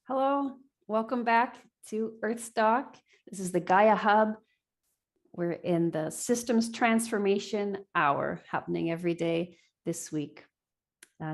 Hello, welcome back to Earthstock. This is the Gaia Hub. We're in the Systems Transformation Hour happening every day this week.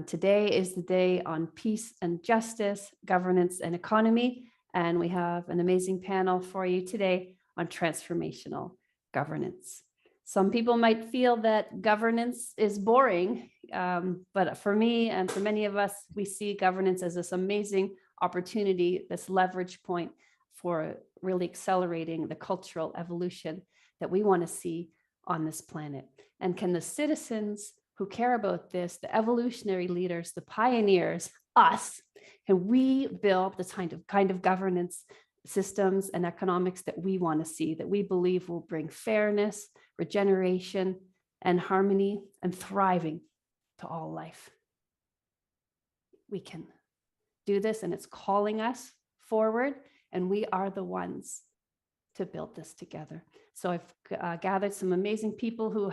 Today is the day on peace and justice, governance and economy. And we have an amazing panel for you today on transformational governance. Some people might feel that governance is boring, but for me and for many of us, we see governance as this amazing opportunity, this leverage point for really accelerating the cultural evolution that we want to see on this planet. And can the citizens who care about this, the evolutionary leaders, the pioneers, us, can we build the kind of governance systems and economics that we want to see, that we believe will bring fairness, regeneration, and harmony and thriving to all life? We can do this, and it's calling us forward, and we are the ones to build this together. So I've gathered some amazing people who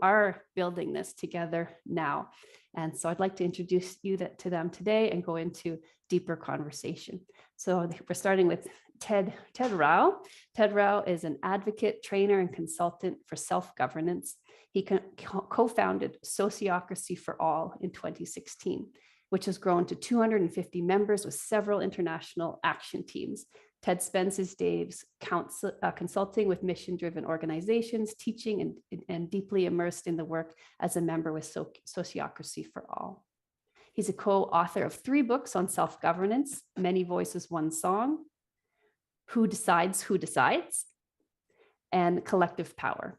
are building this together now. And so I'd like to introduce you to them today and go into deeper conversation. So we're starting with Ted Rao. Ted Rao is an advocate, trainer, and consultant for self-governance. He co-founded Sociocracy for All in 2016, which has grown to 250 members with several international action teams. Ted spends his days consulting with mission-driven organizations, teaching and deeply immersed in the work as a member with Sociocracy for All. He's a co-author of 3 books on self-governance, Many Voices, One Song, Who Decides, and Collective Power.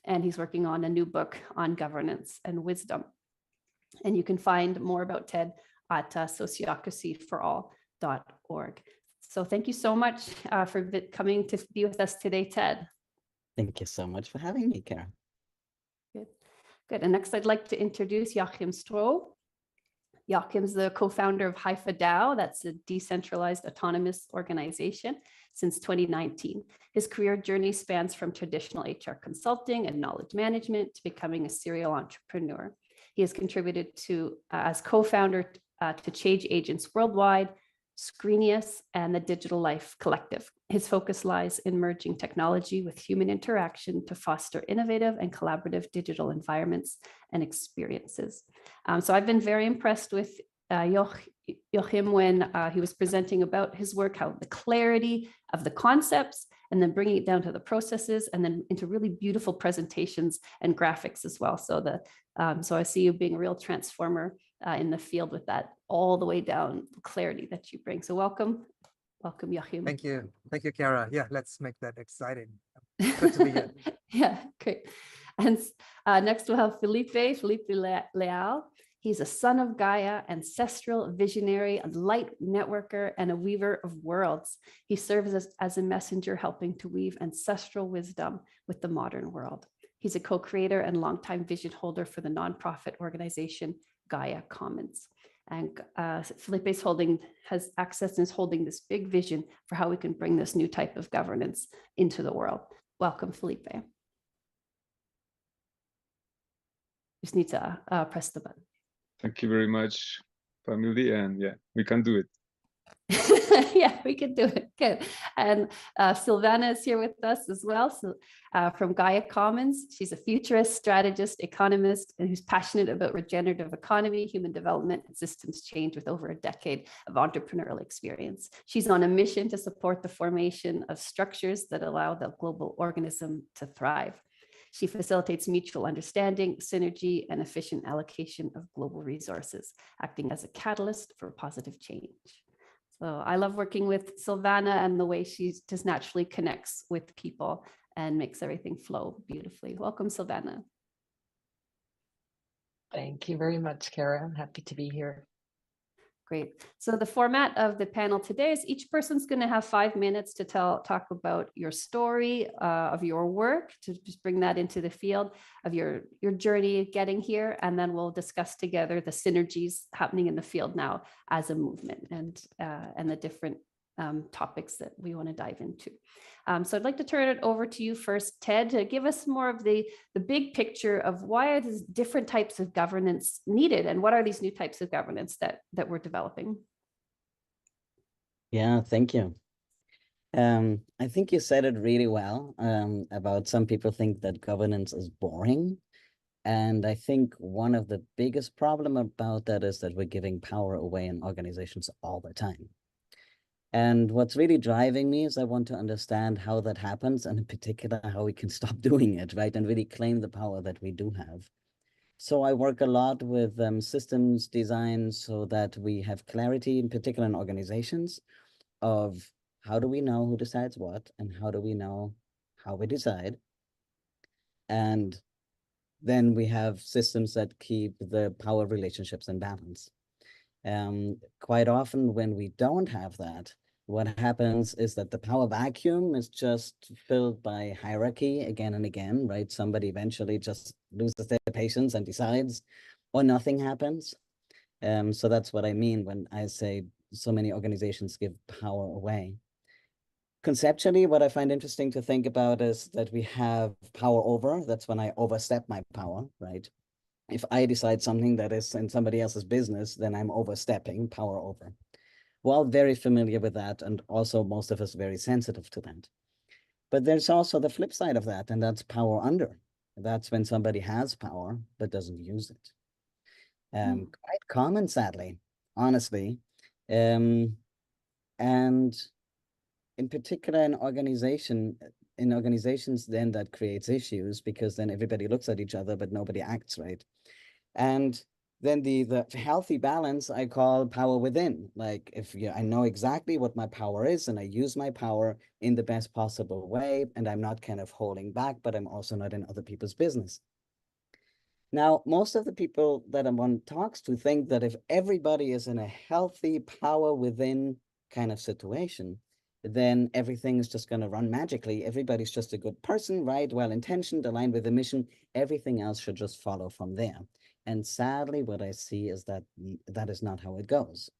And he's working on a new book on governance and wisdom. And you can find more about Ted at sociocracyforall.org. So thank you so much for coming to be with us today, Ted. Thank you so much for having me, Karen. Good. And next, I'd like to introduce Joachim Stroh. Joachim's the co-founder of Haifa DAO. That's a decentralized autonomous organization since 2019. His career journey spans from traditional HR consulting and knowledge management to becoming a serial entrepreneur. He has contributed to, as co-founder to Change Agents Worldwide, Screenius, and the Digital Life Collective. His focus lies in merging technology with human interaction to foster innovative and collaborative digital environments and experiences. So I've been very impressed with Joachim when he was presenting about his work, how the clarity of the concepts, and then bringing it down to the processes, and then into really beautiful presentations and graphics as well. So so I see you being a real transformer in the field with that, all the way down, the clarity that you bring. So welcome, Joachim. Thank you, Kara. Yeah, let's make that exciting. Good to be here. Yeah, great. And next we'll have Felipe Leal. He's a son of Gaia, ancestral visionary, a light networker, and a weaver of worlds. He serves as a messenger, helping to weave ancestral wisdom with the modern world. He's a co-creator and longtime vision holder for the nonprofit organization Gaia Commons. And Felipe has access and is holding this big vision for how we can bring this new type of governance into the world. Welcome, Felipe. Just need to press the button. Thank you very much, family. And yeah, we can do it. Yeah, we can do it. Good. And Silvana is here with us as well. So from Gaia Commons, she's a futurist, strategist, economist, and who's passionate about regenerative economy, human development, and systems change with over a decade of entrepreneurial experience. She's on a mission to support the formation of structures that allow the global organism to thrive. She facilitates mutual understanding, synergy, and efficient allocation of global resources, acting as a catalyst for positive change. So I love working with Silvana and the way she just naturally connects with people and makes everything flow beautifully. Welcome, Silvana. Thank you very much, Kara. I'm happy to be here. Great. So the format of the panel today is each person's going to have 5 minutes to talk about your story of your work, to just bring that into the field of your journey getting here, and then we'll discuss together the synergies happening in the field now as a movement and the different topics that we want to dive into. So I'd like to turn it over to you first, Ted, to give us more of the big picture of why are these different types of governance needed, and what are these new types of governance that we're developing? Yeah, thank you. I think you said it really well about some people think that governance is boring. And I think one of the biggest problem about that is that we're giving power away in organizations all the time. And what's really driving me is I want to understand how that happens, and in particular, how we can stop doing it, right? And really claim the power that we do have. So I work a lot with systems design so that we have clarity, in particular in organizations, of how do we know who decides what, and how do we know how we decide. And then we have systems that keep the power relationships in balance. Quite often when we don't have that, what happens is that the power vacuum is just filled by hierarchy again and again, right? Somebody eventually just loses their patience and decides, or nothing happens. So that's what I mean when I say so many organizations give power away. Conceptually, what I find interesting to think about is that we have power over, that's when I overstep my power, right? If I decide something that is in somebody else's business, then I'm overstepping power over. We're all very familiar with that, and also most of us very sensitive to that. But there's also the flip side of that, and that's power under. That's when somebody has power but doesn't use it. Quite common, sadly, honestly. And in particular in organizations, then that creates issues because then everybody looks at each other, but nobody acts, right? And then the healthy balance I call power within. Like if I know exactly what my power is and I use my power in the best possible way, and I'm not kind of holding back, but I'm also not in other people's business. Now, most of the people that one talks to think that if everybody is in a healthy power within kind of situation, then everything is just going to run magically. Everybody's just a good person, right? Well-intentioned, aligned with the mission. Everything else should just follow from there. And sadly, what I see is that that is not how it goes.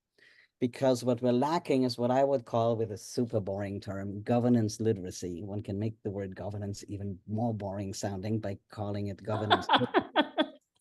Because what we're lacking is what I would call, with a super boring term, governance literacy. One can make the word governance even more boring sounding by calling it governance.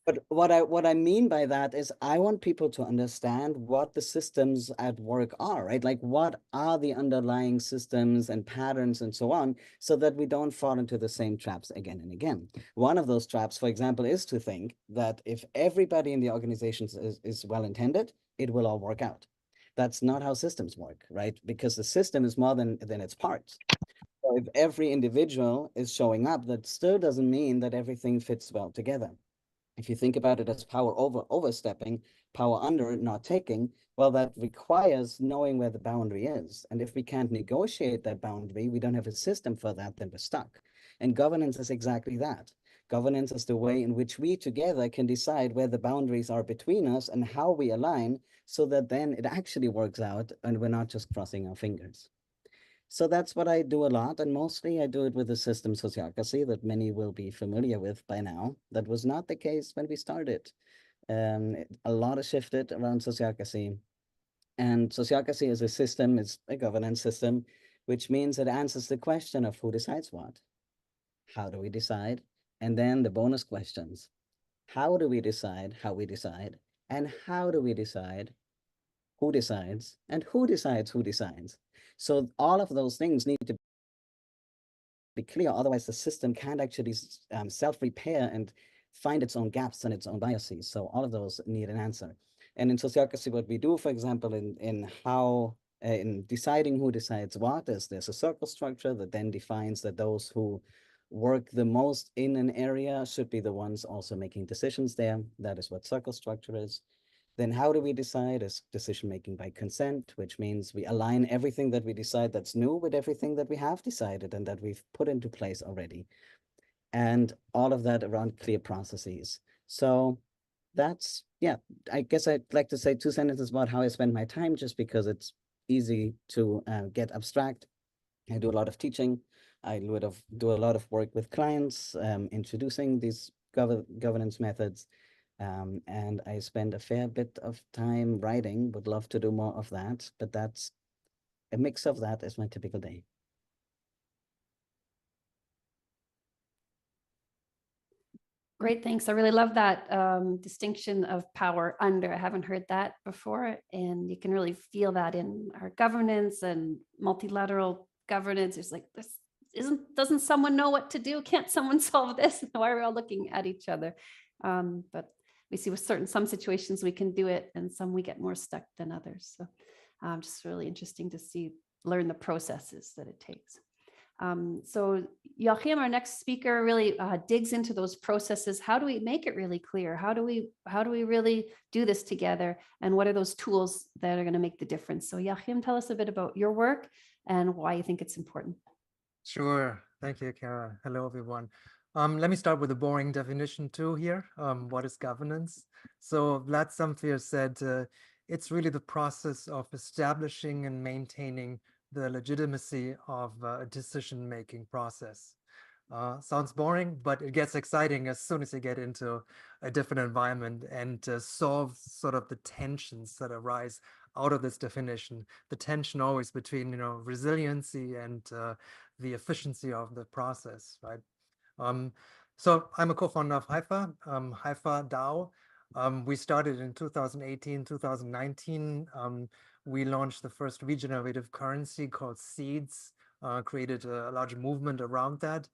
But what I mean by that is I want people to understand what the systems at work are, right? Like what are the underlying systems and patterns and so on, so that we don't fall into the same traps again and again. One of those traps, for example, is to think that if everybody in the organizations is well-intended, it will all work out. That's not how systems work, right? Because the system is more than its parts. So if every individual is showing up, that still doesn't mean that everything fits well together. If you think about it as power overstepping, power under, not taking, well, that requires knowing where the boundary is. And if we can't negotiate that boundary, we don't have a system for that, then we're stuck. And governance is exactly that. Governance is the way in which we together can decide where the boundaries are between us and how we align, so that then it actually works out and we're not just crossing our fingers. So that's what I do a lot, and mostly I do it with the system sociocracy that many will be familiar with by now. That was not the case when we started. A lot has shifted around sociocracy, and sociocracy is a system, it's a governance system, which means it answers the question of who decides what, how do we decide, and then the bonus questions. How do we decide how we decide, and how do we decide who decides, and who decides who decides? So all of those things need to be clear. Otherwise, the system can't actually self-repair and find its own gaps and its own biases. So all of those need an answer. And in sociocracy, what we do, for example, in deciding who decides what, is there's a circle structure that then defines that those who work the most in an area should be the ones also making decisions there. That is what circle structure is. Then how do we decide? Is decision-making by consent, which means we align everything that we decide that's new with everything that we have decided and that we've put into place already. And all of that around clear processes. So that's, yeah, I guess I'd like to say 2 sentences about how I spend my time, just because it's easy to get abstract. I do a lot of teaching. I do a lot of work with clients, introducing these governance methods. And I spend a fair bit of time writing, would love to do more of that, but that's a mix of that is my typical day. Great, thanks. I really love that distinction of power under. I haven't heard that before, and you can really feel that in our governance and multilateral governance. It's like, doesn't someone know what to do? Can't someone solve this? Why are we all looking at each other? But we see with some situations we can do it, and some we get more stuck than others. So just really interesting to learn the processes that it takes. So Joachim, our next speaker, really digs into those processes. How do we make it really clear? How do we really do this together? And what are those tools that are going to make the difference? So Joachim, tell us a bit about your work and why you think it's important. Sure. Thank you, Kara. Hello, everyone. Let me start with a boring definition too here. What is governance? So Vlad Zamfir said, it's really the process of establishing and maintaining the legitimacy of a decision-making process. Sounds boring, but it gets exciting as soon as you get into a different environment and solve sort of the tensions that arise out of this definition. The tension always between, resiliency and the efficiency of the process, right? So I'm a co-founder of Haifa, Haifa DAO. We started in 2018, 2019. We launched the first regenerative currency called Seeds, created a large movement around that.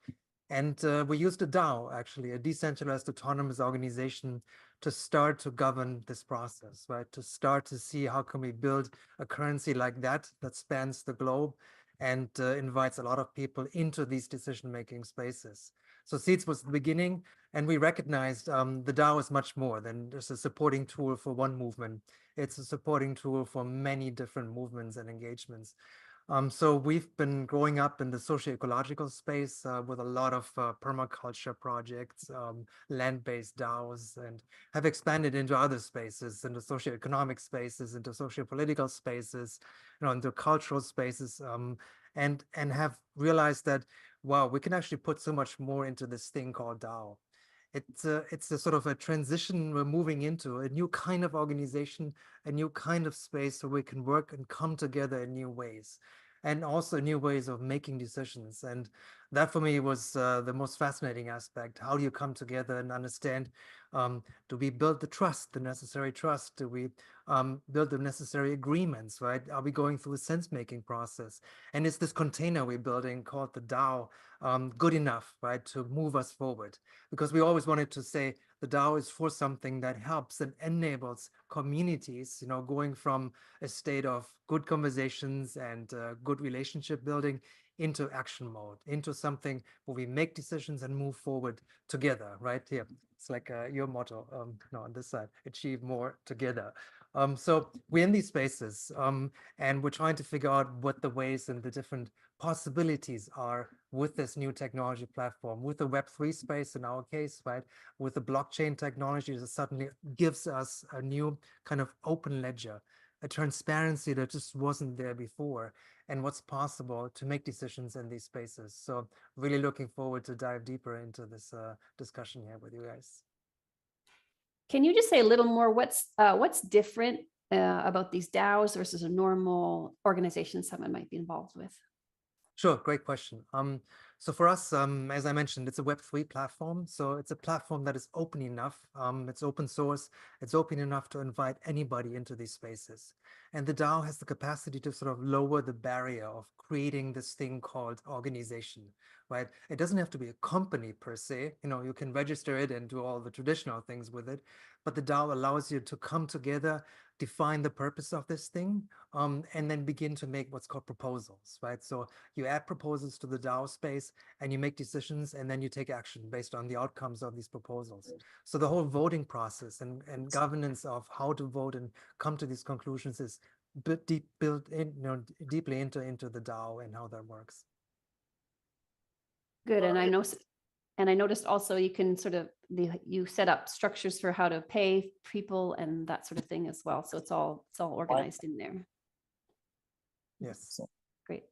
And we used a DAO, actually, a decentralized autonomous organization, to start to govern this process, right? To start to see how can we build a currency like that spans the globe and invites a lot of people into these decision-making spaces. So Seeds was the beginning, and we recognized the DAO is much more than just a supporting tool for one movement. It's a supporting tool for many different movements and engagements. So we've been growing up in the socio-ecological space with a lot of permaculture projects, land-based DAOs, and have expanded into other spaces, into socio-economic spaces, into socio-political spaces, into cultural spaces, and have realized that, wow, we can actually put so much more into this thing called DAO. It's a sort of a transition we're moving into, a new kind of organization, a new kind of space where we can work and come together in new ways, and also new ways of making decisions. And that for me was the most fascinating aspect. How do you come together and understand, do we build the trust, the necessary trust? Do we build the necessary agreements, right? Are we going through a sense-making process? And is this container we're building called the DAO good enough, right, to move us forward? Because we always wanted to say the DAO is for something that helps and enables communities, going from a state of good conversations and good relationship building into action mode, into something where we make decisions and move forward together, right here. It's like your motto, on this side, achieve more together. So we're in these spaces and we're trying to figure out what the ways and the different possibilities are with this new technology platform, with the Web3 space in our case, right? With the blockchain technology that suddenly gives us a new kind of open ledger, a transparency that just wasn't there before, and what's possible to make decisions in these spaces. So really looking forward to dive deeper into this discussion here with you guys. Can you just say a little more what's different about these DAOs versus a normal organization someone might be involved with? Sure, great question. So for us, as I mentioned, it's a Web3 platform. So it's a platform that is open enough. It's open source. It's open enough to invite anybody into these spaces. And the DAO has the capacity to sort of lower the barrier of creating this thing called organization, right? It doesn't have to be a company per se. You can register it and do all the traditional things with it. But the DAO allows you to come together, define the purpose of this thing, and then begin to make what's called proposals, right? So you add proposals to the DAO space and you make decisions, and then you take action based on the outcomes of these proposals. So the whole voting process and governance of how to vote and come to these conclusions is built in, deeply into the DAO and how that works. Good, and I noticed also you can you set up structures for how to pay people and that sort of thing as well. So it's all organized in there. Yes. Great.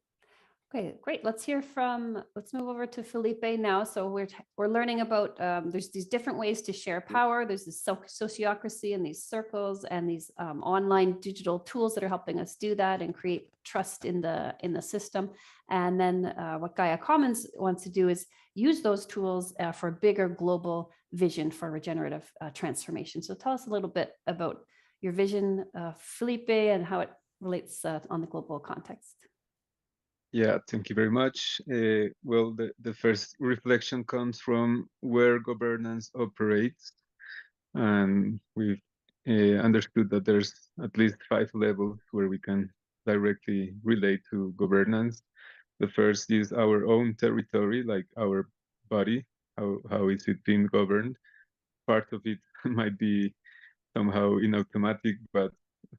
Okay, great. Let's move over to Felipe now. So we're learning about, there's these different ways to share power. There's this sociocracy and these circles and these online digital tools that are helping us do that and create trust in the system. And then what Gaia Commons wants to do is use those tools for a bigger global vision for regenerative transformation. So tell us a little bit about your vision, Felipe, and how it relates on the global context. Yeah, thank you very much. Well, the first reflection comes from where governance operates. And we've understood that there's at least 5 levels where we can directly relate to governance. The first is our own territory, like our body. How is it being governed? Part of it might be somehow in automatic, but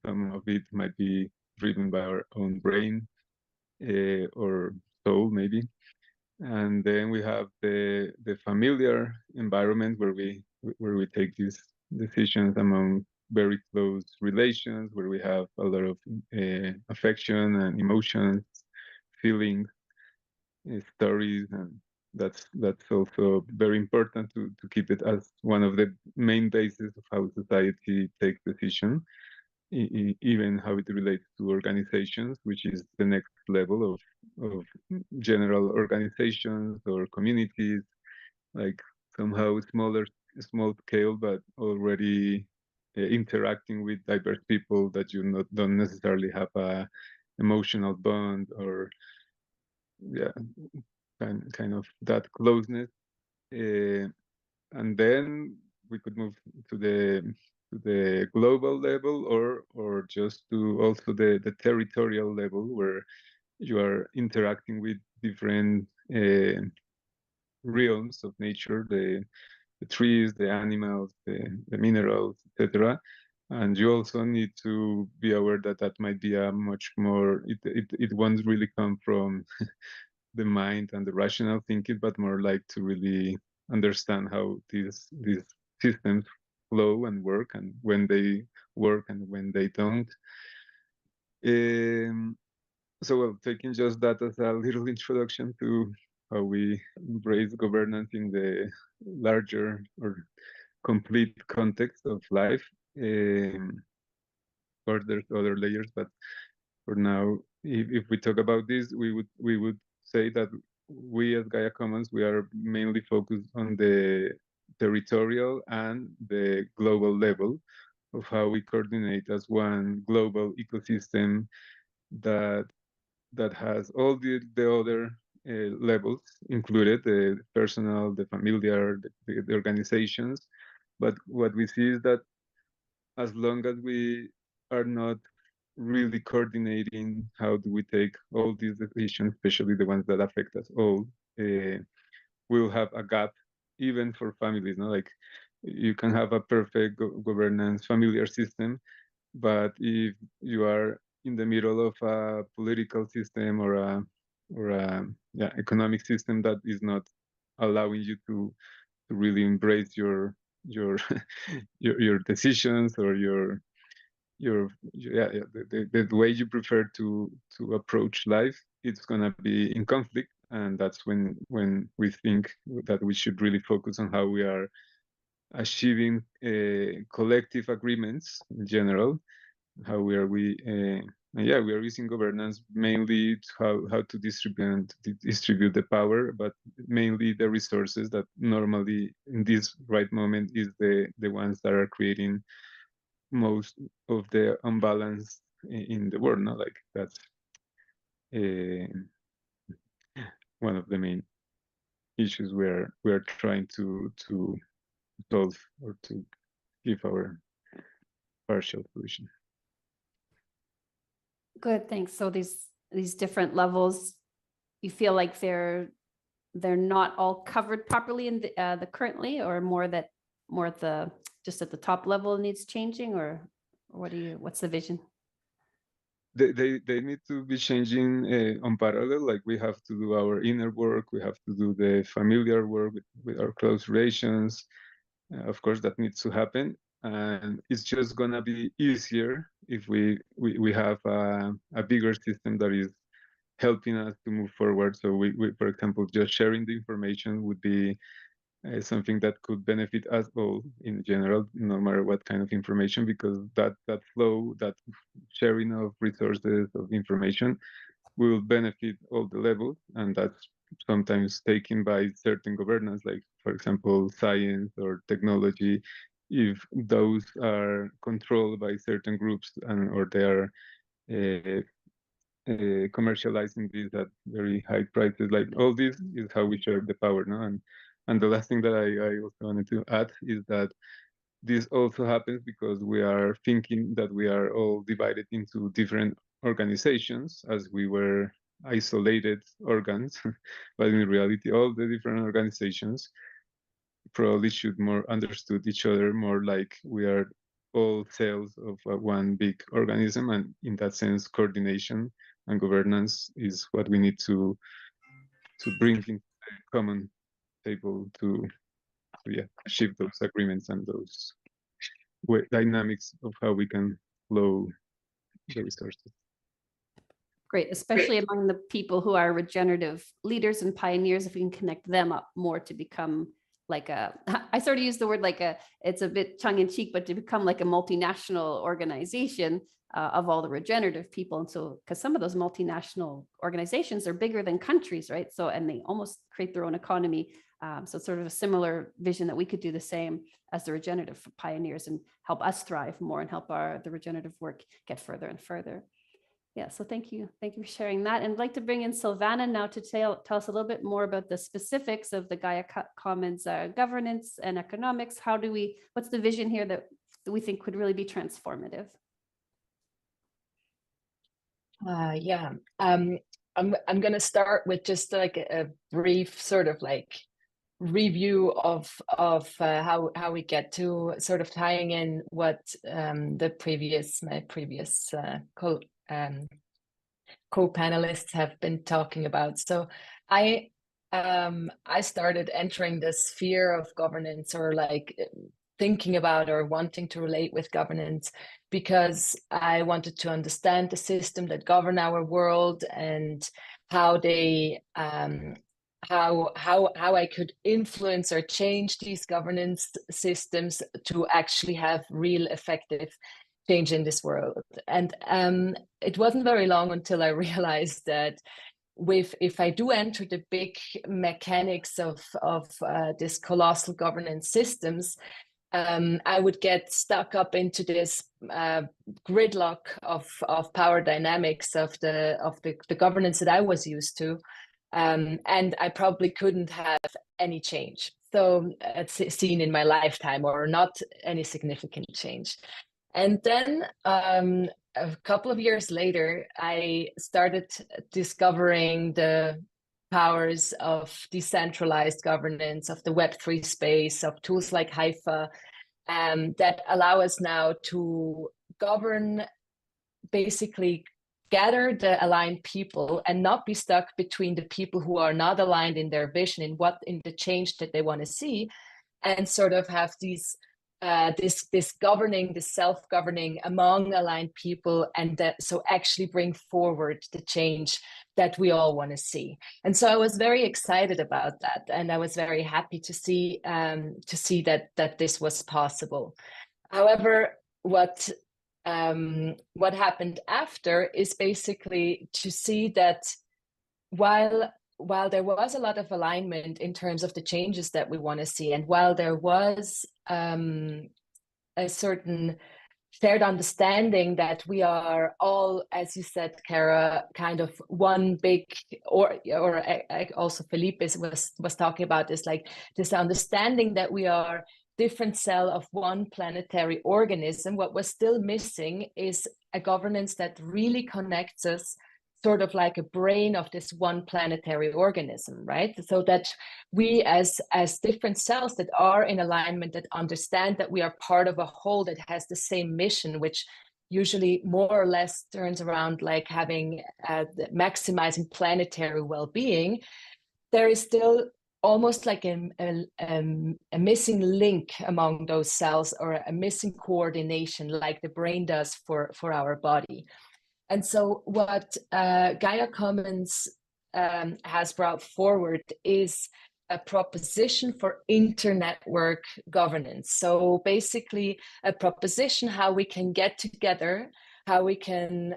some of it might be driven by our own brain or soul, maybe. And then we have the familiar environment where we take these decisions among very close relations, where we have a lot of affection and emotions, feelings, stories, and that's also very important to keep it as one of the main bases of how society takes decisions, even how it relates to organizations, which is the next level of general organizations or communities, like somehow small scale, but already interacting with diverse people that you don't necessarily have a emotional bond or kind of that closeness. And then we could move to the global level or just to also the territorial level where you are interacting with different realms of nature, the trees, the animals, the minerals, etc. And you also need to be aware that might be a much more, it won't really come from the mind and the rational thinking, but more like to really understand how these systems flow and work, and when they work and when they don't. So, well, taking just that as a little introduction to how we embrace governance in the larger or complete context of life. Of course, there's other layers, but for now, if we talk about this, we would say that we as Gaia Commons, we are mainly focused on the territorial and the global level of how we coordinate as one global ecosystem that has all the other levels included, the personal, the familiar, the organizations. But what we see is that as long as we are not really coordinating how do we take all these decisions, especially the ones that affect us all, we'll have a gap even for families. No, like you can have a perfect governance familiar system, but if you are in the middle of a political system or a economic system that is not allowing you to really embrace your your decisions or the way you prefer to approach life, it's gonna be in conflict, and that's when we think that we should really focus on how we are achieving collective agreements in general. How we are we are using governance mainly to how to distribute the power, but mainly the resources that normally in this right moment is the ones that are creating most of the imbalance in the world. Not like that's one of the main issues we are trying to solve or to give our partial solution. Good, thanks. So these different levels, you feel like they're not all covered properly in the currently, or more at the just at the top level needs changing, or what's the vision? They need to be changing on parallel. Like we have to do our inner work, we have to do the familiar work with our close relations. Of course, that needs to happen, and it's just gonna be easier if we have a bigger system that is helping us to move forward. So we, for example, just sharing the information would be something that could benefit us all in general, no matter what kind of information, because that flow, that sharing of resources, of information, will benefit all the levels, and that's sometimes taken by certain governance, like, for example, science or technology. If those are controlled by certain groups or they are commercializing this at very high prices, like all this is how we share the power, no? And the last thing that I also wanted to add is that this also happens because we are thinking that we are all divided into different organizations, as we were isolated organs, but in reality, all the different organizations probably should more understood each other more like we are all cells of one big organism, and in that sense, coordination and governance is what we need to bring into the common table to achieve those agreements and those dynamics of how we can flow the resources. Great, especially among the people who are regenerative leaders and pioneers, if we can connect them up more to become like I sort of use the word like it's a bit tongue in cheek, but to become like a multinational organization of all the regenerative people. And so, because some of those multinational organizations are bigger than countries, right? So, and they almost create their own economy. So it's sort of a similar vision that we could do the same as the regenerative pioneers and help us thrive more and help the regenerative work get further and further. Yeah, so thank you for sharing that. And I'd like to bring in Silvana now to tell us a little bit more about the specifics of the Gaia Commons governance and economics. What's the vision here that we think could really be transformative? I'm going to start with just like a brief sort of like review of how we get to sort of tying in what my previous co-panelists have been talking about. So I started entering the sphere of governance, or like thinking about or wanting to relate with governance, because I wanted to understand the system that govern our world and how they how I could influence or change these governance systems to actually have real effective change in this world. And it wasn't very long until I realized that if I do enter the big mechanics of this colossal governance systems, I would get stuck up into this gridlock of power dynamics of the governance that I was used to. And I probably couldn't have any change. So it's seen in my lifetime, or not any significant change. And then a couple of years later, I started discovering the powers of decentralized governance, of the Web3 space, of tools like Haifa, that allow us now to govern, basically gather the aligned people and not be stuck between the people who are not aligned in their vision, in the change that they want to see, and sort of have these this governing, this self-governing among aligned people, and that so actually bring forward the change that we all want to see. And so I was very excited about that, and I was very happy to see that this was possible. However, what happened after is basically to see that while there was a lot of alignment in terms of the changes that we want to see, and while there was a certain shared understanding that we are all, as you said, Kara, kind of one big, or also Felipe was talking about this, like this understanding that we are different cell of one planetary organism. What was still missing is a governance that really connects us, sort of like a brain of this one planetary organism, right? So that we as different cells that are in alignment, that understand that we are part of a whole that has the same mission, which usually more or less turns around like having maximizing planetary well-being. There is still almost like a missing link among those cells, or a missing coordination like the brain does for our body. And so what Gaia Commons has brought forward is a proposition for internetwork governance. So basically a proposition how we can get together, how we can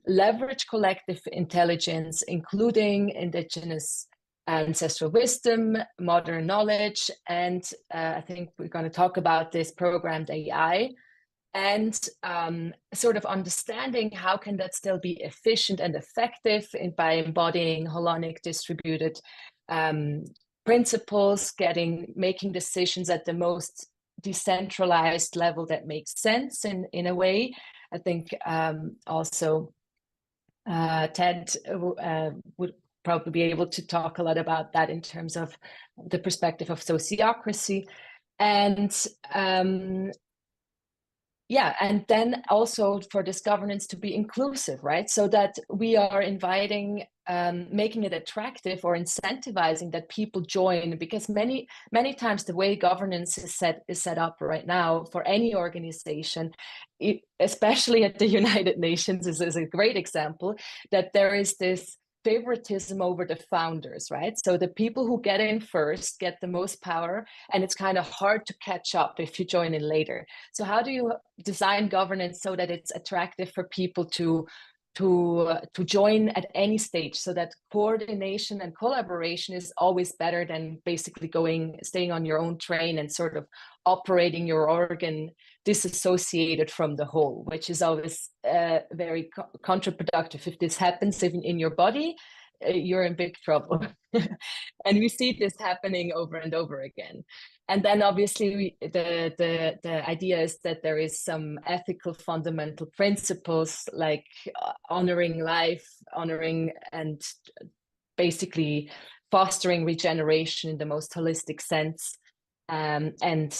leverage collective intelligence, including indigenous ancestral wisdom, modern knowledge, and I think we're going to talk about this programmed AI, and sort of understanding how can that still be efficient and effective by embodying holonic distributed principles, making decisions at the most decentralized level that makes sense in a way. I think also Ted would probably be able to talk a lot about that in terms of the perspective of sociocracy. And yeah, and then also for this governance to be inclusive, right? So that we are inviting, making it attractive or incentivizing that people join, because many times the way governance is set up right now for any organization, especially at the United Nations, is a great example, that there is this favoritism over the founders, right? So the people who get in first get the most power, and it's kind of hard to catch up if you join in later. So how do you design governance so that it's attractive for people to join at any stage, so that coordination and collaboration is always better than basically staying on your own train and sort of operating your organ disassociated from the whole, which is always very counterproductive. If this happens in your body, you're in big trouble. And we see this happening over and over again. And then obviously the idea is that there is some ethical fundamental principles like honoring life, honoring and basically fostering regeneration in the most holistic sense, and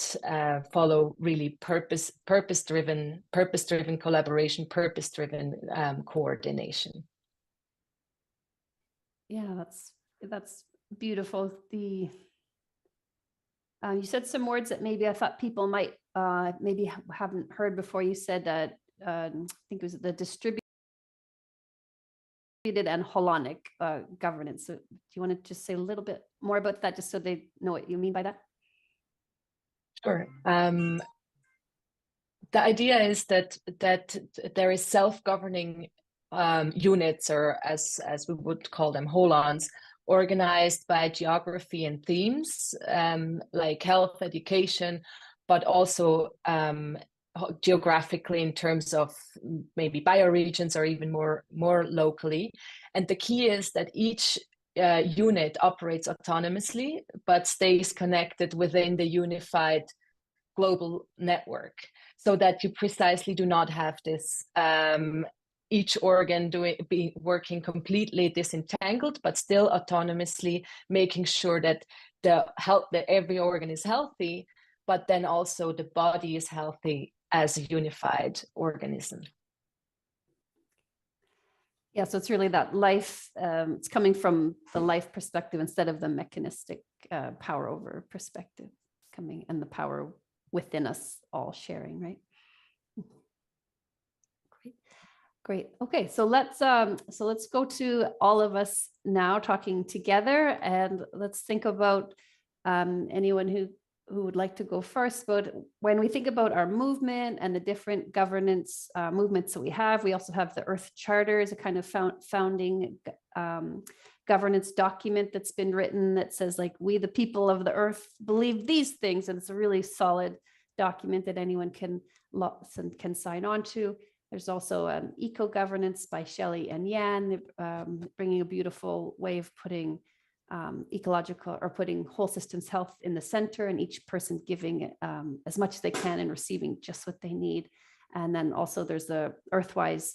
follow really purpose-driven collaboration, purpose-driven coordination. Yeah, that's beautiful. You said some words that maybe I thought people might maybe haven't heard before. You said that I think it was the distributed and holonic governance. So do you want to just say a little bit more about that, just so they know what you mean by that? Sure. The idea is that there is self-governing units, or as we would call them, holons, organized by geography and themes, like health, education, but also geographically in terms of maybe bioregions or even more locally. And the key is that each unit operates autonomously, but stays connected within the unified global network, so that you precisely do not have this each organ working completely disentangled, but still autonomously making sure that that every organ is healthy, but then also the body is healthy as a unified organism. Yeah, so it's really that life, it's coming from the life perspective instead of the mechanistic power over perspective coming, and the power within us all sharing, right? Great. Okay, so let's go to all of us now talking together, and let's think about anyone who would like to go first. But when we think about our movement and the different governance movements that we have, we also have the Earth Charter as a kind of founding governance document that's been written that says, like, we the people of the earth believe these things, and it's a really solid document that anyone can sign on to. There's also Eco Governance by Shelley and Yan, bringing a beautiful way of putting ecological, or putting whole systems health in the center, and each person giving as much as they can and receiving just what they need. And then also there's the Earthwise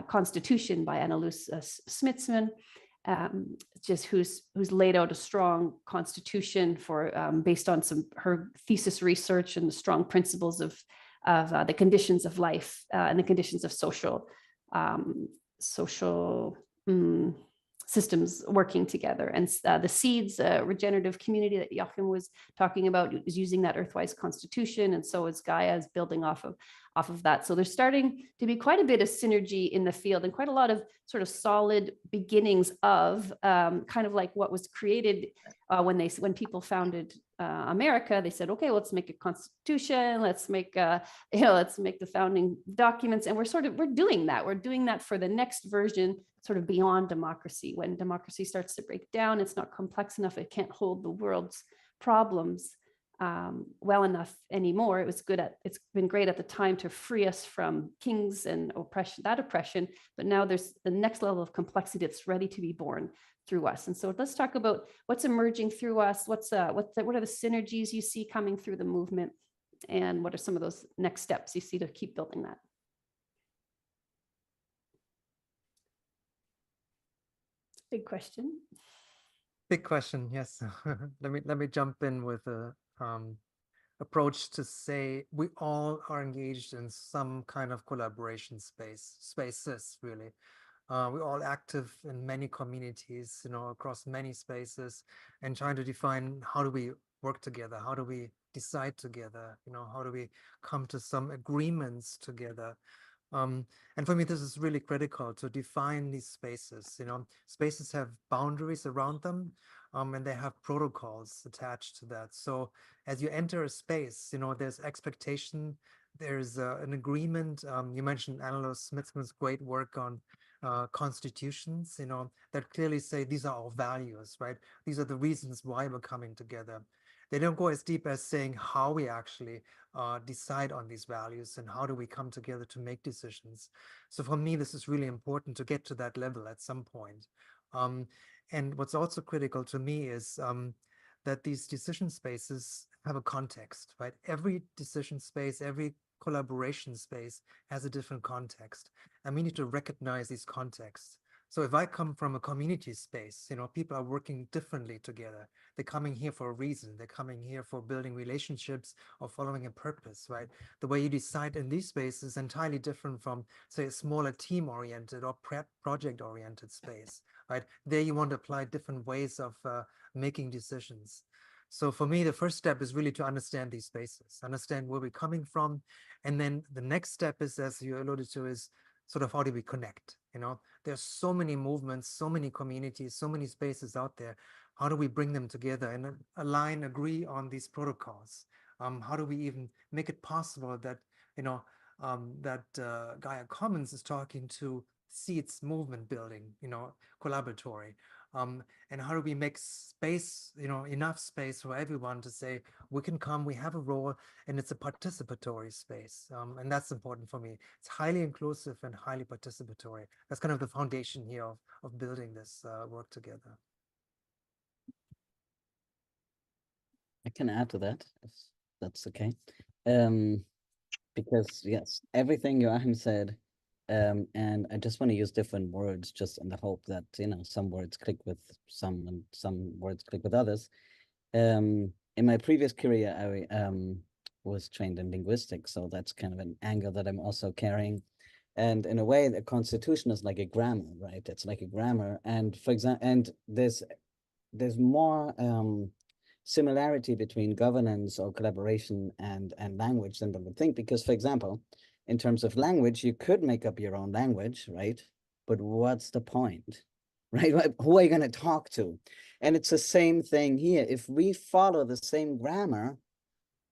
Constitution by Annalise Smitsman, just who's laid out a strong constitution for based on her thesis research and the strong principles of the conditions of life and the conditions of social systems working together. And the seeds, regenerative community that Joachim was talking about, is using that Earthwise constitution, and so is Gaia is building off of that. So there's starting to be quite a bit of synergy in the field, and quite a lot of sort of solid beginnings of kind of like what was created when people founded America. They said, okay, let's make a constitution, let's make let's make the founding documents, and we're doing that. We're doing that for the next version, sort of beyond democracy. When democracy starts to break down, it's not complex enough, it can't hold the world's problems well enough anymore. It's been great at the time to free us from kings and oppression, but now there's the next level of complexity that's ready to be born through us. And so let's talk about what's emerging through us, what are the synergies you see coming through the movement, and what are some of those next steps you see to keep building that? Big question. Big question, yes. Let me jump in with a approach to say we all are engaged in some kind of collaboration spaces, really. We're all active in many communities, across many spaces, and trying to define how do we work together, how do we decide together, how do we come to some agreements together. And for me, this is really critical to define these spaces. Spaces have boundaries around them, and they have protocols attached to that. So as you enter a space, there's expectation, there's an agreement. You mentioned Annalise Smithman's great work on constitutions, that clearly say these are our values, right? These are the reasons why we're coming together. They don't go as deep as saying how we actually decide on these values and how do we come together to make decisions. So for me, this is really important to get to that level at some point. And what's also critical to me is that these decision spaces have a context, right? Every decision space, every collaboration space has a different context, and we need to recognize these contexts. So if I come from a community space, people are working differently together. They're coming here for a reason. They're coming here for building relationships or following a purpose, right? The way you decide in these spaces is entirely different from, say, a smaller team-oriented or project-oriented space, right? There you want to apply different ways of making decisions. So for me, the first step is really to understand these spaces, understand where we're coming from. And then the next step is, as you alluded to, is sort of how do we connect? There's so many movements, so many communities, so many spaces out there. How do we bring them together and align, agree on these protocols? How do we even make it possible that, Gaia Commons is talking to seeds movement building, collaboratory? And how do we make space, enough space for everyone to say, we can come, we have a role, and it's a participatory space. And that's important for me. It's highly inclusive and highly participatory. That's kind of the foundation here of building this work together. I can add to that, if that's okay. Because yes, everything Joachim said, and I just want to use different words just in the hope that, some words click with some and some words click with others. In my previous career, I was trained in linguistics, so that's kind of an angle that I'm also carrying. And in a way, the constitution is like a grammar, right? It's like a grammar. And for example, and there's more similarity between governance or collaboration and language than one would think, because, for example, in terms of language, you could make up your own language, right? But what's the point, right? Who are you going to talk to? And it's the same thing here. If we follow the same grammar,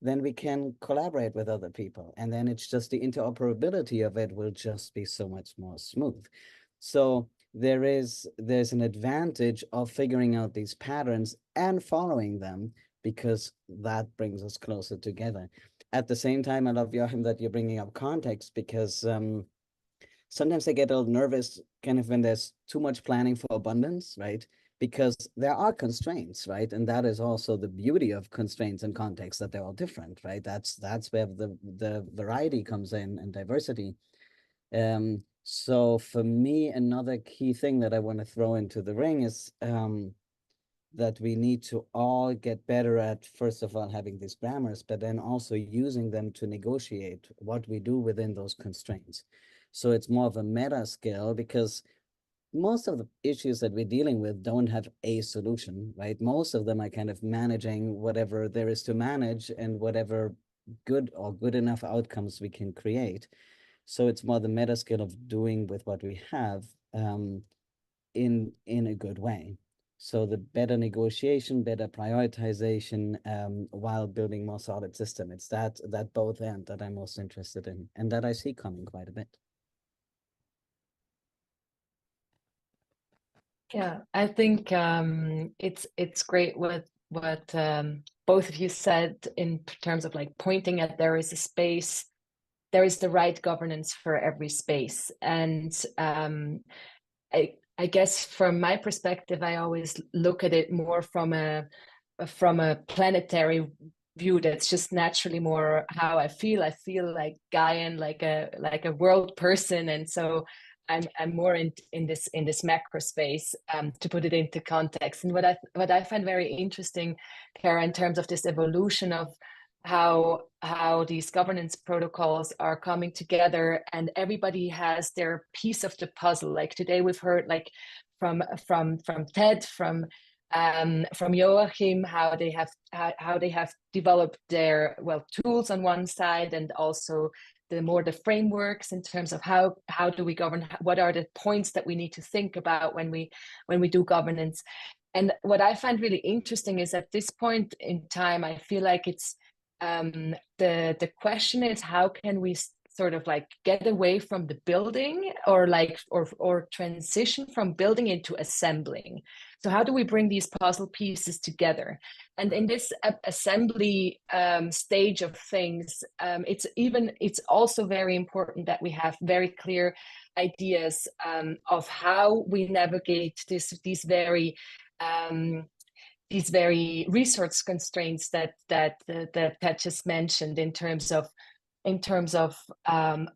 then we can collaborate with other people. And then it's just the interoperability of it will just be so much more smooth. So there's an advantage of figuring out these patterns and following them, because that brings us closer together. At the same time, I love, Joachim, that you're bringing up context, because sometimes I get a little nervous kind of when there's too much planning for abundance, right? Because there are constraints, right? And that is also the beauty of constraints and context, that they're all different, right? That's where the variety comes in and diversity. So for me, another key thing that I want to throw into the ring is that we need to all get better at, first of all, having these grammars, but then also using them to negotiate what we do within those constraints. So it's more of a meta skill, because most of the issues that we're dealing with don't have a solution, right? Most of them are kind of managing whatever there is to manage and whatever good or good enough outcomes we can create. So it's more the meta skill of doing with what we have in a good way. So the better negotiation, better prioritization, while building more solid system. It's that both end that I'm most interested in, and that I see coming quite a bit. Yeah, I think it's great what both of you said in terms of like pointing at there is a space, there is the right governance for every space, and I guess from my perspective, I always look at it more from a planetary view. That's just naturally more how I feel. I feel like Gaian, like a world person, and so I'm more in this macro space, to put it into context. And what I find very interesting, Kara, in terms of this evolution of how these governance protocols are coming together, and everybody has their piece of the puzzle. Like today we've heard like from Ted, from Joachim, how they have developed their tools on one side, and also the frameworks in terms of how do we govern, what are the points that we need to think about when we do governance. And what I find really interesting is at this point in time, I feel like it's the question is, how can we sort of like get away from the building, or transition from building into assembling? So how do we bring these puzzle pieces together? And in this assembly stage of things, it's also very important that we have very clear ideas of how we navigate these very resource constraints that Ted just mentioned, in terms of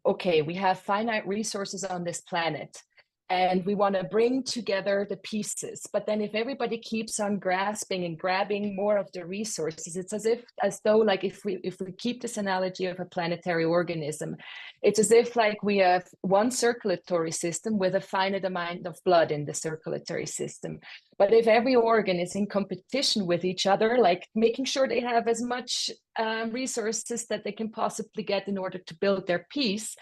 okay, we have finite resources on this planet, and we want to bring together the pieces. But then if everybody keeps on grasping and grabbing more of the resources, it's as though like if we keep this analogy of a planetary organism, it's as if like we have one circulatory system with a finite amount of blood in the circulatory system. But if every organ is in competition with each other, like making sure they have as much resources that they can possibly get in order to build their piece,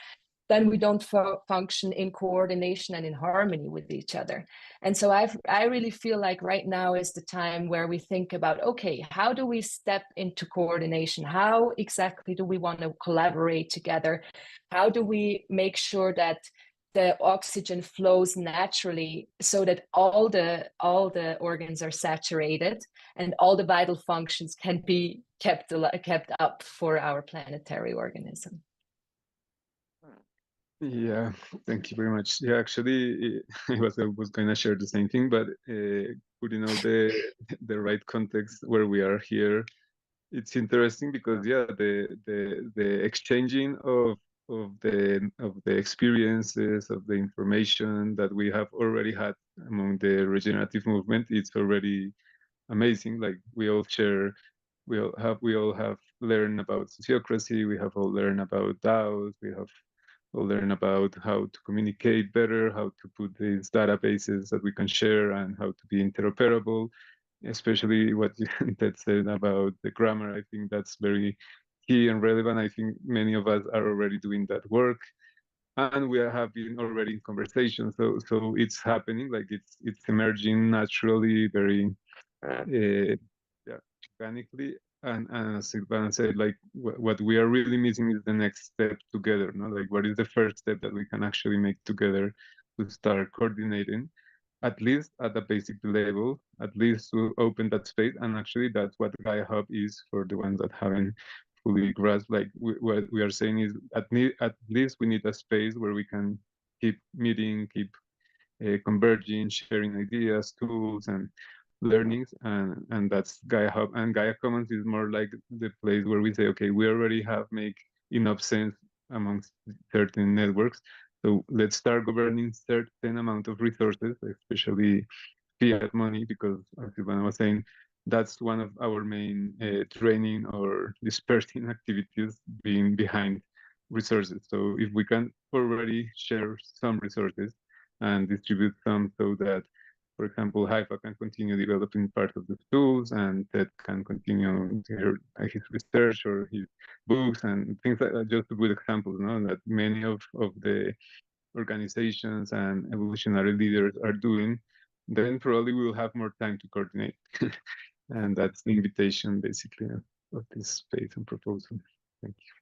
then we don't function in coordination and in harmony with each other. And so I really feel like right now is the time where we think about, okay, how do we step into coordination? How exactly do we want to collaborate together? How do we make sure that the oxygen flows naturally, so that all the organs are saturated and all the vital functions can be kept up for our planetary organism? Yeah, thank you very much. Yeah, actually, I was going to share the same thing, but putting out the right context where we are here, it's interesting because yeah, the exchanging of the experiences, of the information that we have already had among the regenerative movement, it's already amazing. Like we all share, we all have learned about sociocracy, we have all learned about DAOs, we have all learned about how to communicate better, how to put these databases that we can share, and how to be interoperable. Especially what Ted said about the grammar, I think that's very key and relevant. I think many of us are already doing that work, and we have been already in conversation. So it's happening, like it's emerging naturally, very yeah, organically. And as Silvana said, like what we are really missing is the next step together. No, like what is the first step that we can actually make together to start coordinating, at least at the basic level, at least to open that space. And actually, that's what Gaia Hub is for the ones that haven't fully grasped. Like what we are saying is, at least we need a space where we can keep meeting, keep converging, sharing ideas, tools, and learnings, and that's Gaia Hub. And Gaia Commons is more like the place where we say, okay, we already have make enough sense amongst certain networks, so let's start governing certain amount of resources, especially fiat money, because as Ivana was saying, that's one of our main training or dispersing activities, being behind resources. So if we can already share some resources, and distribute some so that, for example, Haifa can continue developing part of the tools, and Ted can continue his research or his books and things like that. Just good examples, no? That many of the organizations and evolutionary leaders are doing. Then probably we'll have more time to coordinate. And that's the invitation, basically, of this space and proposal. Thank you.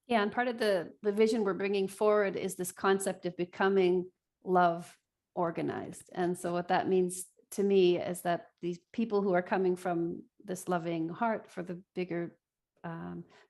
Yeah, and part of the vision we're bringing forward is this concept of becoming love organized. And so what that means to me is that these people who are coming from this loving heart for the bigger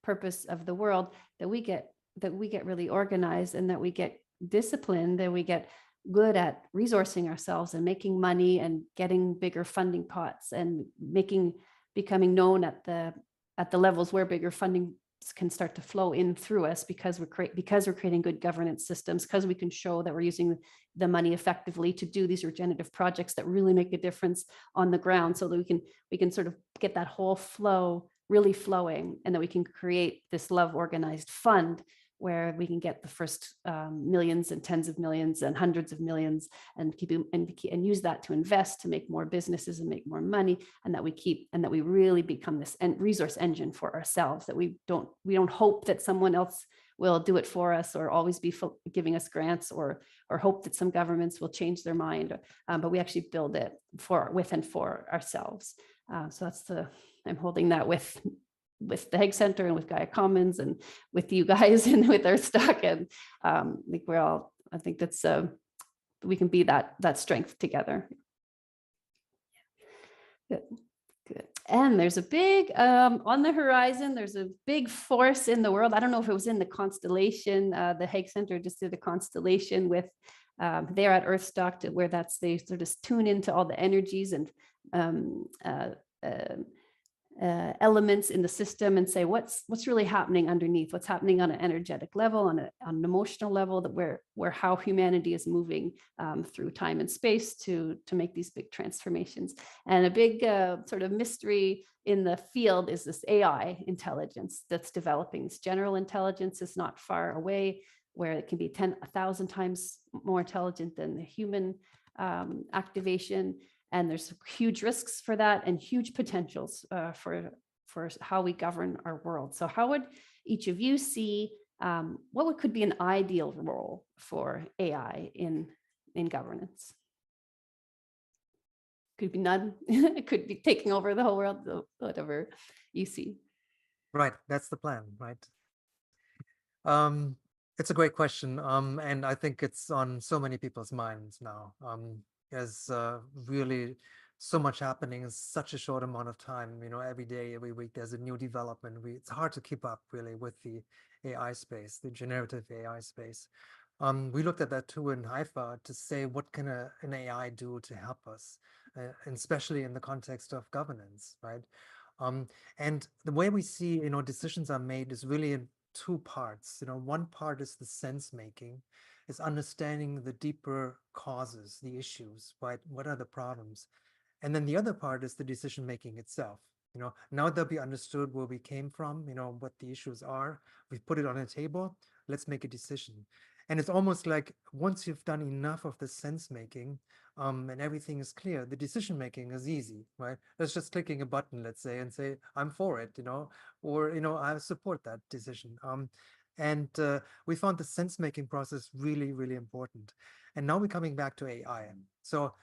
purpose of the world, that we get really organized, and that we get disciplined, that we get good at resourcing ourselves and making money and getting bigger funding pots and becoming known at the levels where bigger funding can start to flow in through us, because we're creating good governance systems, because we can show that we're using the money effectively to do these regenerative projects that really make a difference on the ground, so that we can sort of get that whole flow really flowing, and that we can create this love organized fund where we can get the first millions and tens of millions and hundreds of millions, and use that to invest, to make more businesses and make more money, and that we really become this resource engine for ourselves, that we don't hope that someone else will do it for us, or always be giving us grants, or hope that some governments will change their mind, but we actually build it with and for ourselves. So I'm holding that with the Hague Center and with Gaia Commons and with you guys and with Earthstock, and I think that's we can be that strength together. Good. And there's a big on the horizon, there's a big force in the world. I don't know if it was in the constellation. The Hague Center just did a constellation with there at Earthstock, where they sort of tune into all the energies and elements in the system, and say what's really happening underneath, what's happening on an energetic level, on an emotional level, that where how humanity is moving through time and space to make these big transformations. And a big sort of mystery in the field is this AI intelligence that's developing. This general intelligence is not far away, where it can be 1,000 times more intelligent than the human activation. And there's huge risks for that, and huge potentials for how we govern our world. So how would each of you see what could be an ideal role for AI in governance? Could be none. It could be taking over the whole world, whatever you see. Right, that's the plan, right? It's a great question, and I think it's on so many people's minds now. There's really so much happening in such a short amount of time. Every day, every week, there's a new development. It's hard to keep up really with the AI space, the generative AI space. We looked at that too in Haifa to say, what can an AI do to help us, and especially in the context of governance, right? And the way we see, decisions are made is really in two parts. One part is the sense making, is understanding the deeper causes, the issues, right? What are the problems? And then the other part is the decision making itself. Now that we understood where we came from, what the issues are, we've put it on a table, let's make a decision. And it's almost like once you've done enough of the sense making, and everything is clear, the decision making is easy, right? That's just clicking a button, let's say, and say, I'm for it, or, I support that decision. And we found the sense-making process really, really important. And now we're coming back to AI. So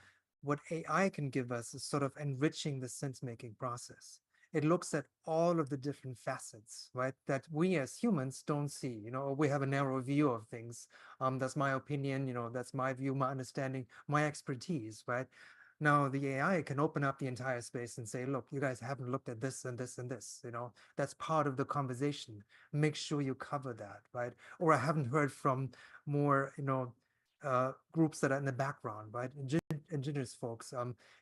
what AI can give us is sort of enriching the sense-making process. It looks at all of the different facets, right, that we as humans don't see. We have a narrow view of things. That's my opinion, that's my view, my understanding, my expertise, right? Now the AI can open up the entire space and say, look, you guys haven't looked at this and this and this, that's part of the conversation. Make sure you cover that, right? Or I haven't heard from more, groups that are in the background, right? Indigenous folks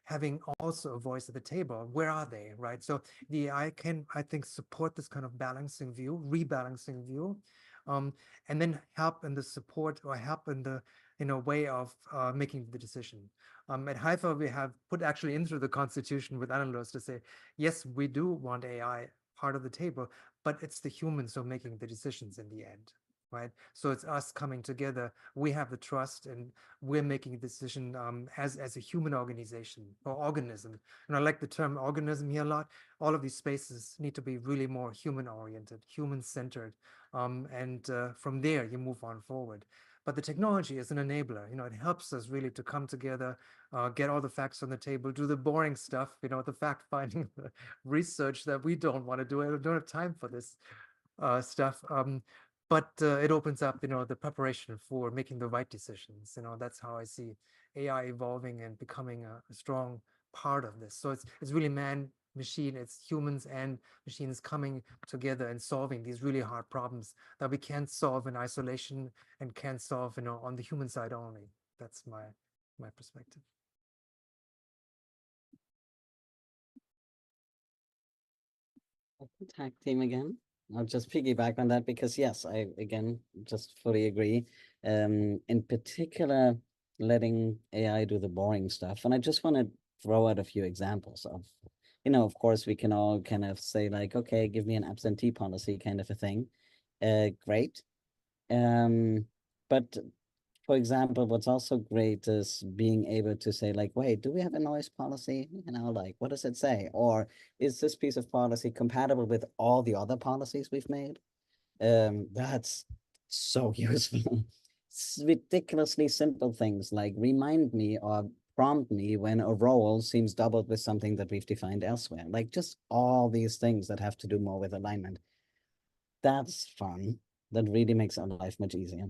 having also a voice at the table. Where are they, right? So the AI can, I think, support this kind of balancing view, rebalancing view, and then help in the support, or help in the way of making the decision. At Haifa, we have put actually into the constitution with Analos to say, yes, we do want AI part of the table, but it's the humans who are making the decisions in the end, right? So it's us coming together. We have the trust, and we're making a decision as a human organization or organism. And I like the term organism here a lot. All of these spaces need to be really more human-oriented, human-centered, and from there you move on forward. But the technology is an enabler. You know, it helps us really to come together, get all the facts on the table, do the boring stuff, you know, the fact-finding research that we don't want to do. I don't have time for this stuff. But it opens up, you know, the preparation for making the right decisions. You know, that's how I see AI evolving and becoming a strong part of this. So it's really man, machine, it's humans and machines coming together and solving these really hard problems that we can't solve in isolation and can't solve, you know, on the human side only. That's my perspective. Tag team again. I'll just piggyback on that because yes, I again just fully agree. In particular, letting AI do the boring stuff. And I just want to throw out a few examples of, you know, of course we can all kind of say like, okay, give me an absentee policy kind of a thing. Great. But for example, what's also great is being able to say like, wait, do we have a noise policy? You know, like, what does it say? Or is this piece of policy compatible with all the other policies we've made? That's so useful. It's ridiculously simple things like remind me or prompt me when a role seems doubled with something that we've defined elsewhere. Like just all these things that have to do more with alignment. That's fun. That really makes our life much easier.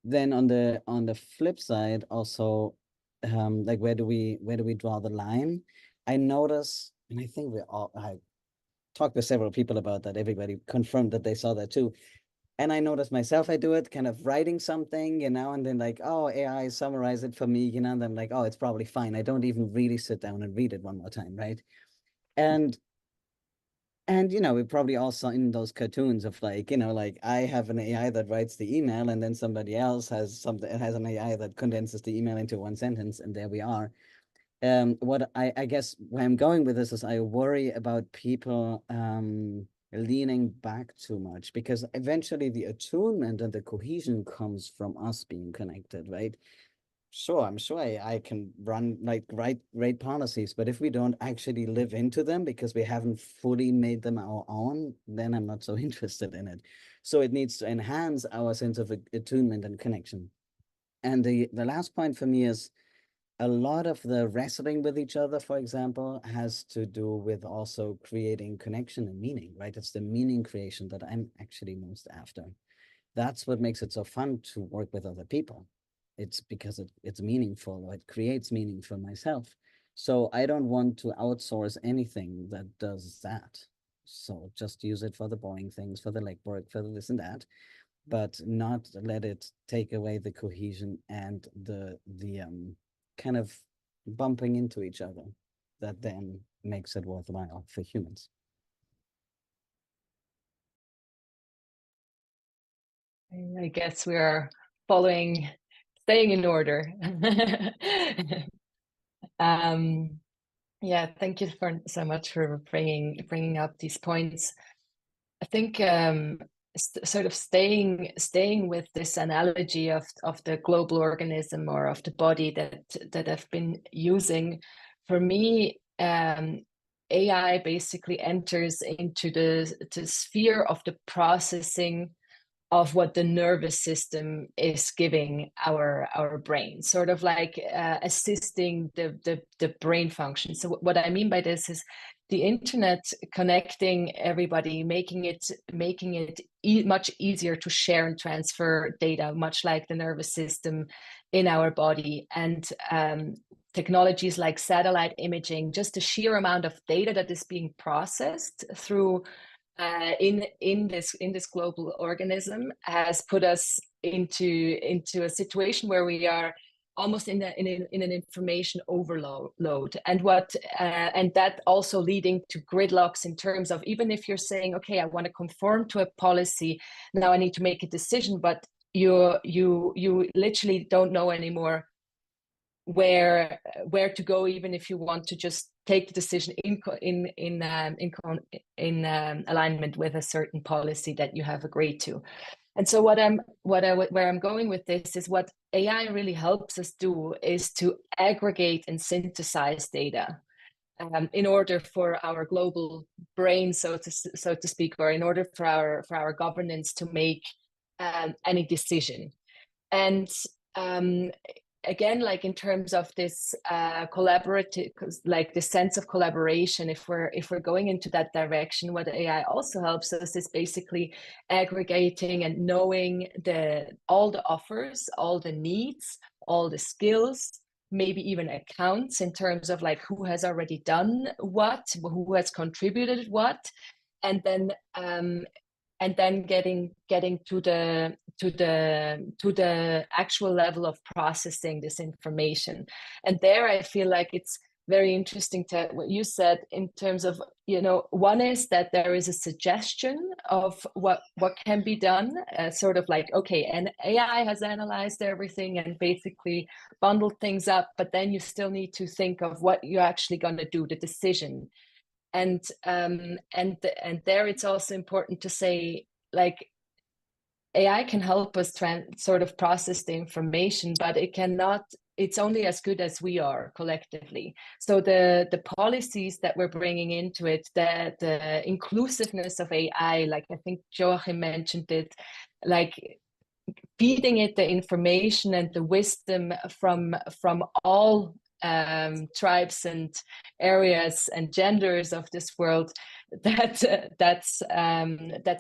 Then on the flip side, also, like where do we draw the line? I notice, and I think I talked with several people about that. Everybody confirmed that they saw that too. And I noticed myself, I do it kind of writing something, you know, and then like, oh, AI summarize it for me, you know, and I'm like, oh, it's probably fine. I don't even really sit down and read it one more time, right? And, you know, we probably all saw in those cartoons of like, you know, like I have an AI that writes the email and then somebody else has an AI that condenses the email into one sentence, and there we are. What I guess where I'm going with this is I worry about people leaning back too much, because eventually the attunement and the cohesion comes from us being connected, right? Sure, I'm sure I can write policies, but if we don't actually live into them because we haven't fully made them our own, then I'm not so interested in it. So it needs to enhance our sense of attunement and connection. And the last point for me is a lot of the wrestling with each other, for example, has to do with also creating connection and meaning, right? It's the meaning creation that I'm actually most after. That's what makes it so fun to work with other people. It's because it's meaningful, or it creates meaning for myself. So I don't want to outsource anything that does that. So just use it for the boring things, for the legwork, for the this and that, but not let it take away the cohesion and the kind of bumping into each other that then makes it worthwhile for humans. I guess we are staying in order. Yeah, thank you so much for bringing up these points. I think sort of staying with this analogy of the global organism or of the body that I've been using, for me, AI basically enters into the sphere of the processing of what the nervous system is giving our brain, sort of like assisting the brain function. So what I mean by this is the internet connecting everybody, making it much easier to share and transfer data, much like the nervous system in our body. And technologies like satellite imaging, just the sheer amount of data that is being processed through in this global organism has put us into a situation where we are almost in an information overload, and that also leading to gridlocks in terms of, even if you're saying, okay, I want to conform to a policy, now I need to make a decision, but you literally don't know anymore where to go, even if you want to just take the decision in alignment with a certain policy that you have agreed to. And so where I'm going with this is what AI really helps us do is to aggregate and synthesize data in order for our global brain, so to speak, or in order for our governance to make any decision. And again, like in terms of this collaborative, like the sense of collaboration, if we're going into that direction, what AI also helps us is basically aggregating and knowing all the offers, all the needs, all the skills, maybe even accounts in terms of like who has already done what, who has contributed what, and then getting to the actual level of processing this information. And there I feel like it's very interesting to what you said in terms of, one is that there is a suggestion of what can be done, sort of like, okay, and AI has analyzed everything and basically bundled things up, but then you still need to think of what you're actually going to do, the decision. And there it's also important to say, like, AI can help us sort of process the information, but it's only as good as we are collectively. So the policies that we're bringing into it, the inclusiveness of AI, like I think Joachim mentioned it, like feeding it the information and the wisdom from all tribes and areas and genders of this world, that's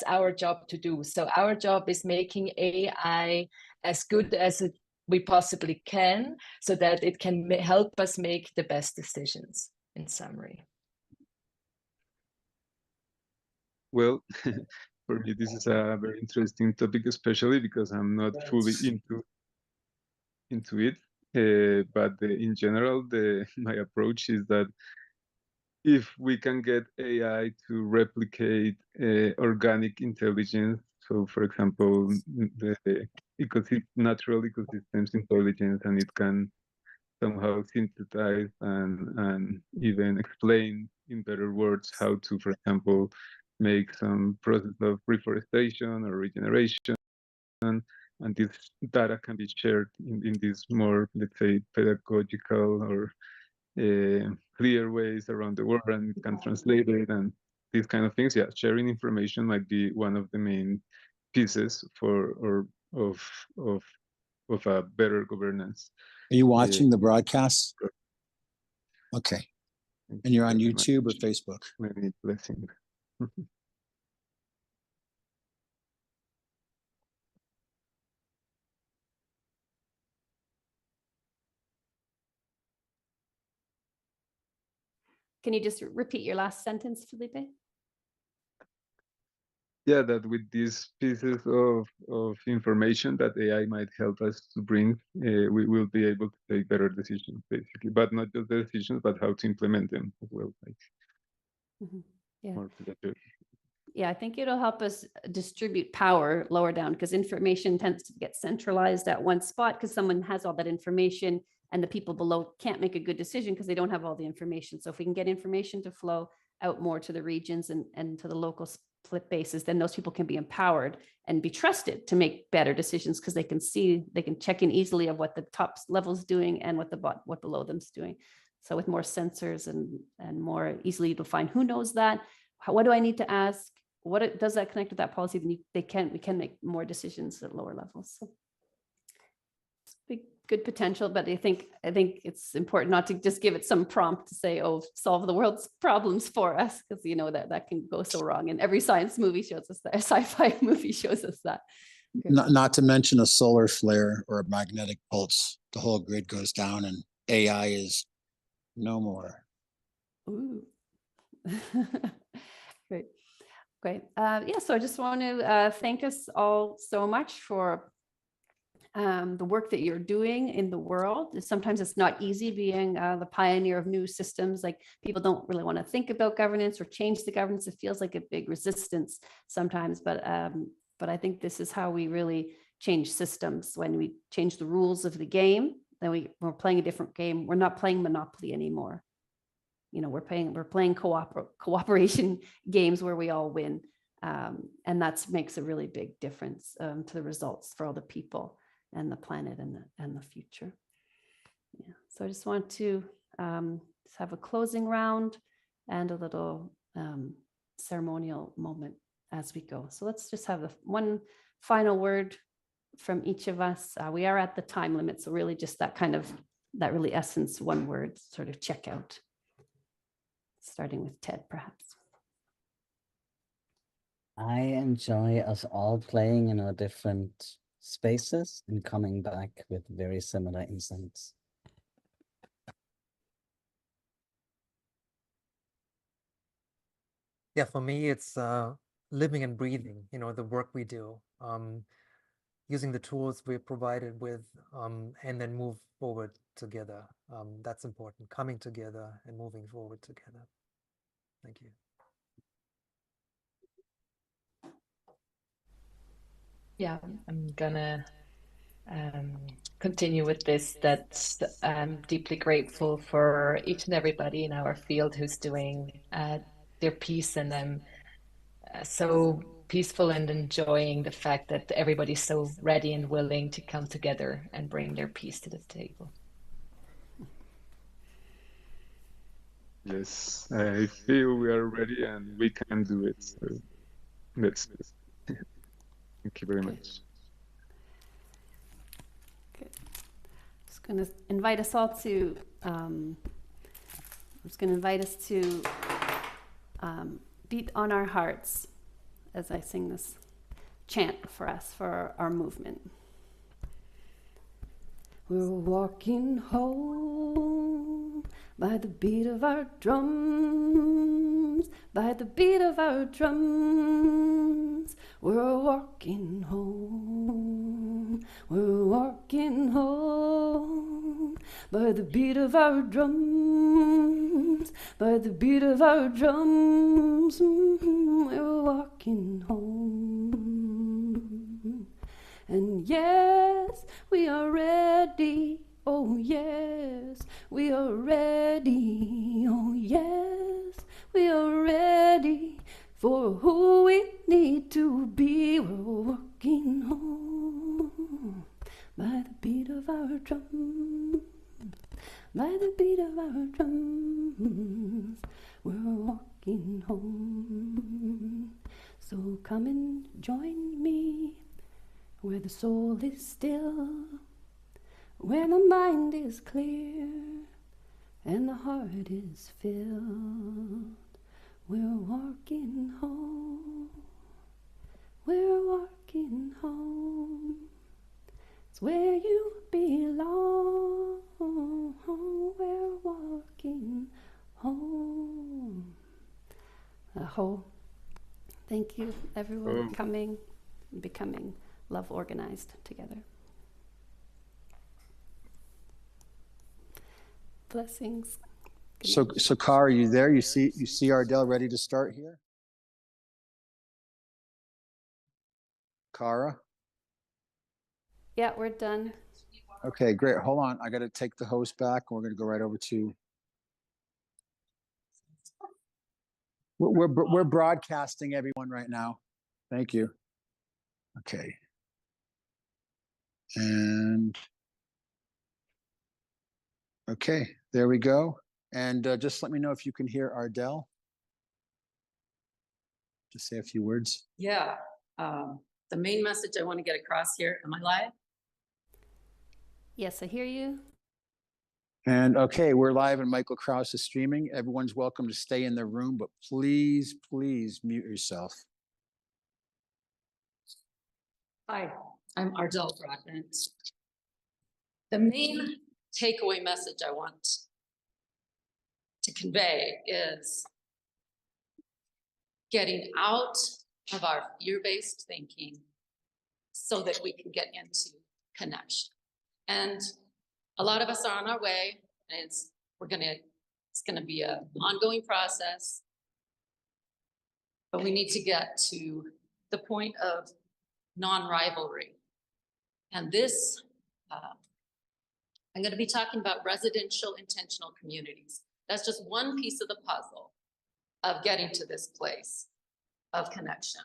our job to do. So our job is making AI as good as we possibly can, so that it can help us make the best decisions, in summary. Well, for me, this is a very interesting topic, especially because I'm not fully into it. But in general, my approach is that if we can get AI to replicate organic intelligence, so for example, the natural ecosystems intelligence, and it can somehow synthesize and even explain in better words how to, for example, make some process of reforestation or regeneration, and this data can be shared in this more, let's say, pedagogical or clear ways around the world, and it can translate it and these kind of things. Yeah, sharing information might be one of the main pieces of a better governance. Are you watching the broadcast? Okay. And you're on YouTube or Facebook? Many blessings. Can you just repeat your last sentence, Felipe? Yeah, that with these pieces of information that AI might help us to bring, we will be able to take better decisions, basically, but not just the decisions, but how to implement them as well. Like, yeah. More to that. Yeah, I think it'll help us distribute power lower down, because information tends to get centralized at one spot because someone has all that information, and the people below can't make a good decision because they don't have all the information. So if we can get information to flow out more to the regions and to the local split bases, then those people can be empowered and be trusted to make better decisions, because they can check in easily of what the top level is doing and what below them is doing. So with more sensors and more easily to find who knows that, what do I need to ask? Does that connect with that policy? Then we can make more decisions at lower levels. So it's big, good potential, but I think it's important not to just give it some prompt to say, oh, solve the world's problems for us, because that can go so wrong. And every science movie shows us that, a sci-fi movie shows us that. Not to mention a solar flare or a magnetic pulse, the whole grid goes down and AI is no more. Ooh. Great. Great. So I just want to thank us all so much for the work that you're doing in the world. Sometimes it's not easy being the pioneer of new systems. Like, people don't really want to think about governance or change the governance. It feels like a big resistance sometimes, but I think this is how we really change systems. When we change the rules of the game, then we're playing a different game. We're not playing Monopoly anymore. you know, we're playing cooperation games where we all win. And that makes a really big difference to the results for all the people and the planet and the future. Yeah. So I just want to just have a closing round and a little ceremonial moment as we go. So let's just have one final word from each of us. We are at the time limit, so really just that really essence, one word sort of check out. Starting with Ted, perhaps. I enjoy us all playing in our different spaces and coming back with very similar insights. Yeah, for me, it's living and breathing, you know, the work we do, using the tools we're provided with, and then move forward together. That's important, coming together and moving forward together. Thank you. Yeah, I'm gonna continue with this, that I'm deeply grateful for each and everybody in our field who's doing their piece, and I'm so peaceful and enjoying the fact that everybody's so ready and willing to come together and bring their piece to the table. Yes, I feel we are ready and we can do it. So that's it. Thank you very much. Good. Just going to invite us all to, I'm just going to invite us to beat on our hearts as I sing this chant for us, for our movement. We're walking home by the beat of our drums, by the beat of our drums. We're walking home, we're walking home, by the beat of our drums, by the beat of our drums. We're walking home. And yes, we are ready. Oh yes, we are ready. Oh yes, we are ready for who we need to be. We're walking home by the beat of our drums, by the beat of our drums. We're walking home. So come and join me where the soul is still, where the mind is clear and the heart is filled. We're walking home, we're walking home. It's where you belong. We're walking home. Thank you, everyone, coming and becoming love organized together. Blessings. So Cara, are you there? You see Ardell ready to start here? Cara? Yeah, we're done. Okay, great. Hold on. I got to take the host back. We're going to go right over to. We're broadcasting everyone right now. Thank you. Okay. And okay, there we go. And just let me know if you can hear Ardell. Just say a few words. Yeah. The main message I want to get across here. Am I live? Yes, I hear you. And okay, we're live and Michael Krause is streaming. Everyone's welcome to stay in their room, but please, please mute yourself. Hi, I'm Ardell Broadbent. The main takeaway message I want to convey is getting out of our fear-based thinking so that we can get into connection. And a lot of us are on our way, and it's gonna be an ongoing process, but we need to get to the point of non-rivalry. And this, I'm going to be talking about residential intentional communities. That's just one piece of the puzzle of getting to this place of connection.